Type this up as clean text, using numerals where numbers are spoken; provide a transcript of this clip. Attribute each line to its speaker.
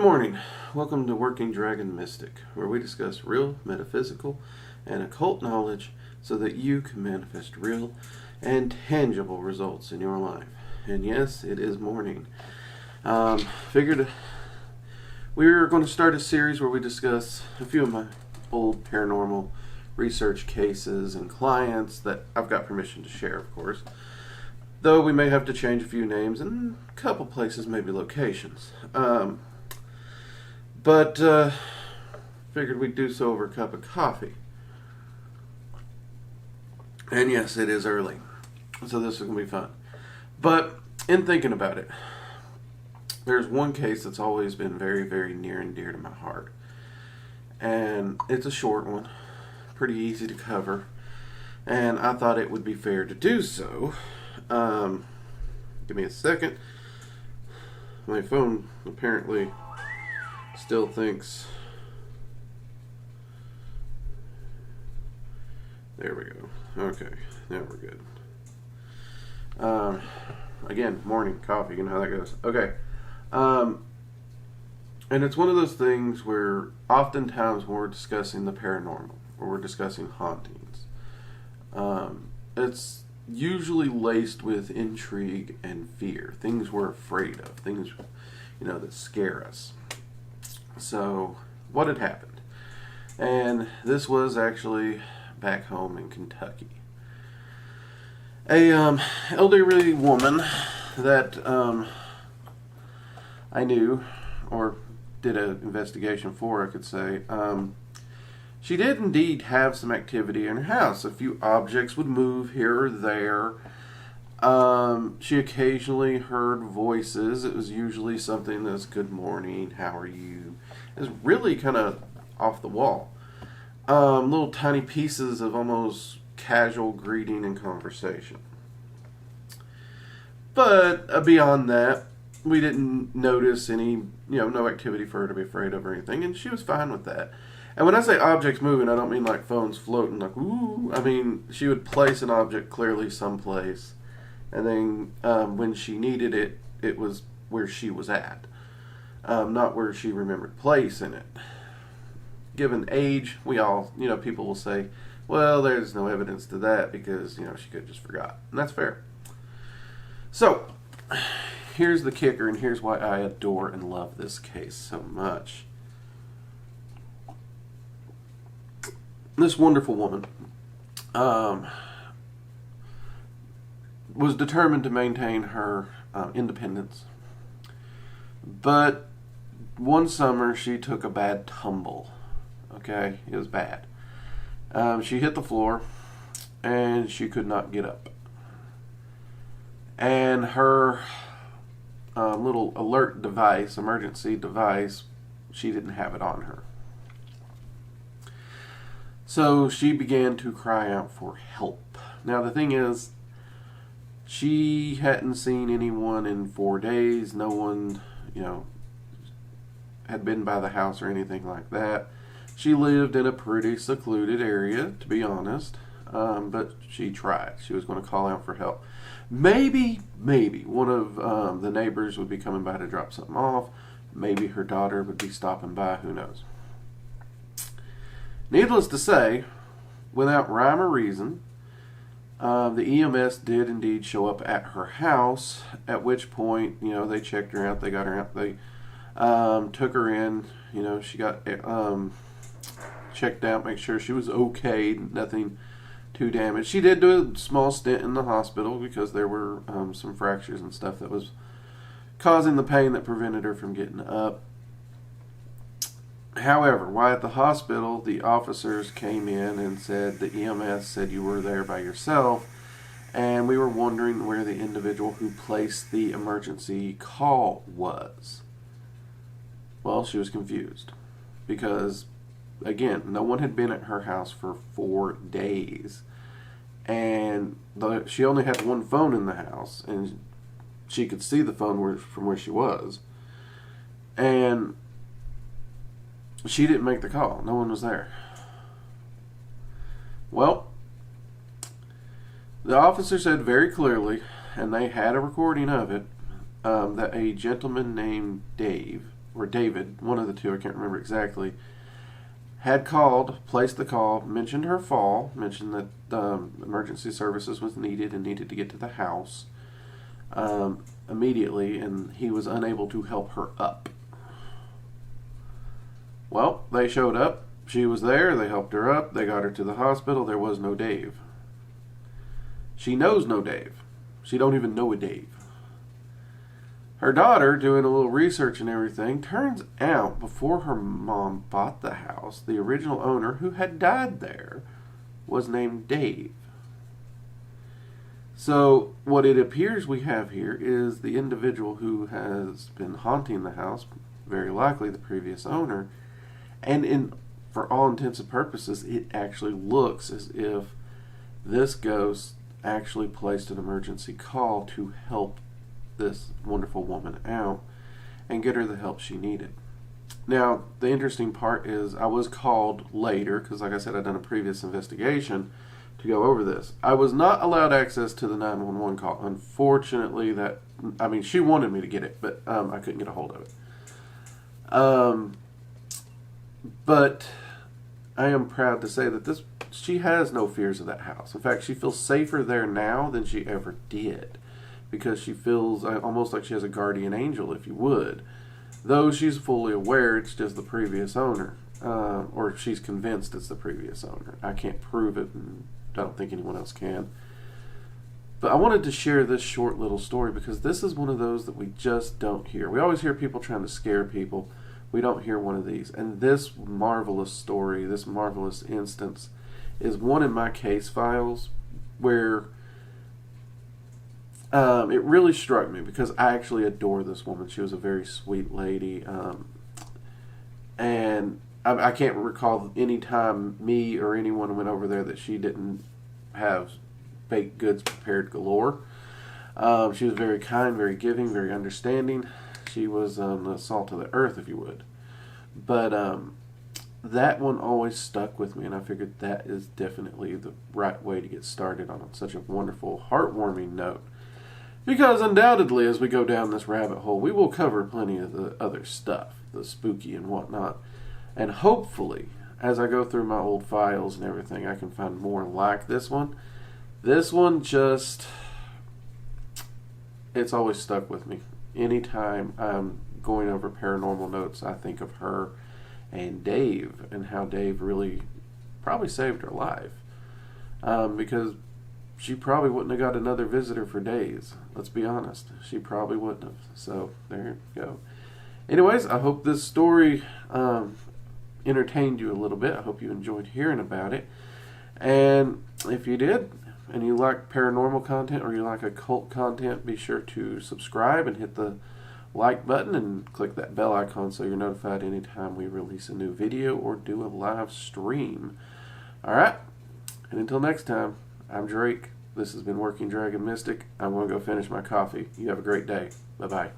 Speaker 1: morning. Welcome to Working Dragon Mystic, where we discuss real, metaphysical, and occult knowledge so that you can manifest real and tangible results in your life. And yes, it is morning. Figured we were going to start a series where we discuss a few of my old paranormal research cases and clients that I've got permission to share, of course. Though we may have to change a few names and a couple places, maybe locations. But figured we'd do so over a cup of coffee. And yes, it is early, so this is going to be fun. But in thinking about it, there's one case that's always been very, very near and dear to my heart. And it's a short one, pretty easy to cover. And I thought it would be fair to do so. Give me a second. My phone apparently still thinks. There we go. Okay, now we're good. Again, morning coffee, you know how that goes. Okay. And it's one of those things where oftentimes when we're discussing the paranormal or we're discussing hauntings, it's usually laced with intrigue and fear. Things we're afraid of. Things, that scare us. So, what had happened? And this was actually back home in Kentucky. A elderly woman that I knew, or did an investigation for, I could say, she did indeed have some activity in her house. A few objects would move here or there. She occasionally heard voices. It was usually something that's "good morning, how are you?" It was really kind of off the wall. Little tiny pieces of almost casual greeting and conversation. But beyond that, we didn't notice any, no activity for her to be afraid of or anything, and she was fine with that. And when I say objects moving, I don't mean like phones floating, like, ooh. I mean, she would place an object clearly someplace, and then when she needed it, it was where she was at, not where she remembered placing it. Given age, we all, people will say, well, there's no evidence to that because, she could have just forgot. And that's fair. So, here's the kicker, and here's why I adore and love this case so much. This wonderful woman was determined to maintain her independence. But one summer, she took a bad tumble. Okay, it was bad. She hit the floor, and she could not get up. And her little alert device, emergency device, she didn't have it on her. So she began to cry out for help. Now the thing is, she hadn't seen anyone in 4 days. No one, had been by the house or anything like that. She lived in a pretty secluded area, to be honest. But she tried. She was going to call out for help. Maybe one of the neighbors would be coming by to drop something off. Maybe her daughter would be stopping by. Who knows? Needless to say, without rhyme or reason, the EMS did indeed show up at her house, at which point, they checked her out, they got her out, they took her in, she got checked out, make sure she was okay, nothing too damaged. She did do a small stint in the hospital because there were some fractures and stuff that was causing the pain that prevented her from getting up. However, while at the hospital, the officers came in and said the EMS said you were there by yourself, and we were wondering where the individual who placed the emergency call was. Well, she was confused because, again, no one had been at her house for 4 days, and she only had one phone in the house, and she could see the phone from where she was, and she didn't make the call. No one was there. Well, the officer said very clearly, and they had a recording of it, that a gentleman named Dave or David, one of the two, I can't remember exactly, had called, placed the call, mentioned her fall, mentioned that emergency services was needed and needed to get to the house immediately, and he was unable to help her up. Well, they showed up. She was there. They helped her up. They got her to the hospital. There was no Dave. She knows no Dave. She don't even know a Dave. Her daughter, doing a little research and everything, turns out before her mom bought the house, the original owner, who had died there, was named Dave. So what it appears we have here is the individual who has been haunting the house, very likely the previous owner, and for all intents and purposes, it actually looks as if this ghost actually placed an emergency call to help this wonderful woman out and get her the help she needed. Now, the interesting part is I was called later, because like I said, I'd done a previous investigation to go over this. I was not allowed access to the 911 call. Unfortunately, she wanted me to get it, but I couldn't get a hold of it. But I am proud to say that she has no fears of that house. In fact, she feels safer there now than she ever did, because she feels almost like she has a guardian angel, if you would. Though she's fully aware it's just the previous owner, or she's convinced it's the previous owner. I can't prove it, and I don't think anyone else can. But I wanted to share this short little story because this is one of those that we just don't hear. We always hear people trying to scare people. We don't hear one of these. And this marvelous story, this marvelous instance, is one in my case files where it really struck me because I actually adore this woman. She was a very sweet lady. And I can't recall any time me or anyone went over there that she didn't have baked goods prepared galore. She was very kind, very giving, very understanding. She was the salt of the earth, if you would. But that one always stuck with me, and I figured that is definitely the right way to get started on such a wonderful, heartwarming note. Because undoubtedly, as we go down this rabbit hole, we will cover plenty of the other stuff, the spooky and whatnot. And hopefully, as I go through my old files and everything, I can find more like this one. This one just, it's always stuck with me. Anytime I'm going over paranormal notes, I think of her and Dave, and how Dave really probably saved her life. Because she probably wouldn't have got another visitor for days. Let's be honest. She probably wouldn't have. So, there you go. Anyways, I hope this story entertained you a little bit. I hope you enjoyed hearing about it. And if you did, and you like paranormal content or you like occult content, be sure to subscribe and hit the like button and click that bell icon so you're notified anytime we release a new video or do a live stream. Alright, and until next time, I'm Drake. This has been Working Dragon Mystic. I'm going to go finish my coffee. You have a great day. Bye-bye.